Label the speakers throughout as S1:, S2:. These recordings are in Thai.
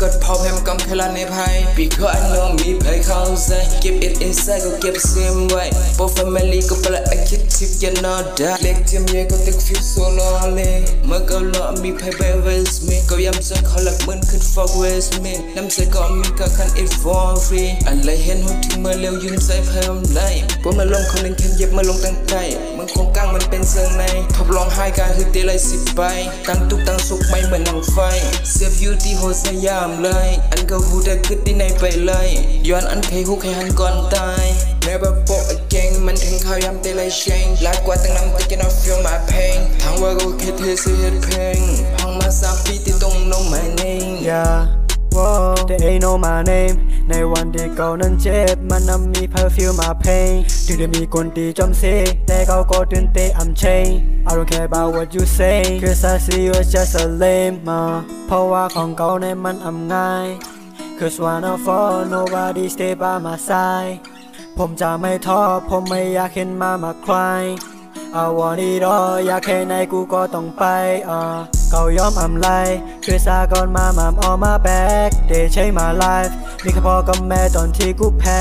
S1: กดพอแพมกำแค่ละในไพ่ because I know มีไพ่เข้าใจ keep it inside ก็เก็บเสียงไว้ for family ก็เปล่าไอ้คิดทิพย์ยันนอดาเล็กเจียมเย่ก็ตึกฟิวโซโล่เลยเมื่อก็รอมีไพ่เบเวสมีก็ย้ำใจเขาหลักเหมือนขึ้นฟอกเวสมีน้ำใจก็มีก็คัน it for free อะไรเห็นหัวที่เมื่อเร็วยืนใจเพิ่มไล่พวกมาลงคนหนึ่งเข็นเย็บมาลงตั้งใจมึงคงกลางมันเป็นเสื่องในทบลองหายการคือตีไร10 ใบตั้งตุกตั้งสุกไม่เหมือนหนังไฟเสียบอยู่ที่หัวสยามเลยอันก็หูได้ขึ้นที่ในไปเลยย้อนอันใครหูใครหันก่อนตาย Never put a gang มันถึงเขาย้ำตีไรเชงลากกว่าตั้งน้ำก็จะน่า feel my pain ทางว่าก็แค่เธอเสียเพลงห้องมา3 ปีที่ต้อง know my name
S2: Yeah Whoa they ain't know my name ในวันที่เขานั้นเจ็บมันนั้นมี perfume my pain ถึงได้มีคนตีจอมเซแต่เขาก็ตื่นเต้น I'm chain I don't care about what you say Cause I see you as just a lame เพราะว่าของเขาในมันง่าย Cause when I fall nobody stay by my side ผมจะไม่ท้อผมไม่อยากเห็นมาคลาย I want it all อยากแค่ไหนกูก็ต้องไปเขายอมอำไลคือสาก่อนมาon my back They change my life มีแค่พ่อกับแม่ตอนที่กูแพ้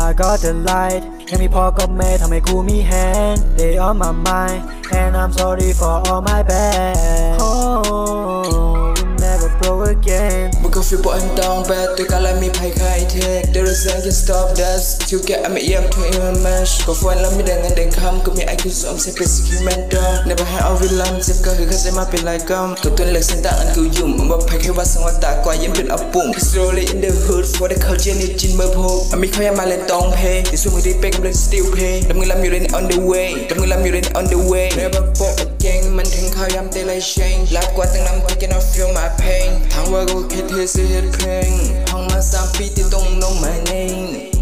S2: I got the light ยังมีพ่อกับแม่ทำให้กูมีแฮน They on my mind and I'm sorry for all my bad Oh we never broke again
S1: มึงก็ฟีลปวดต้องแบดตัวการและมีภัยใครเทค There is nothing can stop us to get I'm aim to image ก็ฟันแล้วไม่ได้เงินเด็กคำก็มีไอคิวสมเซเป็นสกิลแมนดอร์ Never had all villain เจ็บก็คือเขาใช้มาเป็นลายกำตัวตัวเล็กเส้นต่างอันกูยุ่มมึงบอกภัยแค่ว่าสังวัตตากว่ายิ้มเป็นอับปุ่ม Slowly in the hood for the culture นี่จินเมื่อพบมีเขายังมาเล่นตองเพย์ที่ส่วนมือที่เป๊กกำลัง still pay ดำเงินลำอยู่เล่น on the way ดำเงินลำอยู่เล่น on the way Never put a gang มันถึงเขาย้ำตีไรเชงลากกว่าตั้งน้ำก็จะน่า feel my pain ทางว่าก็แค่เธอเสียเพลงห้องมา3 ปีที่ต้อง know my name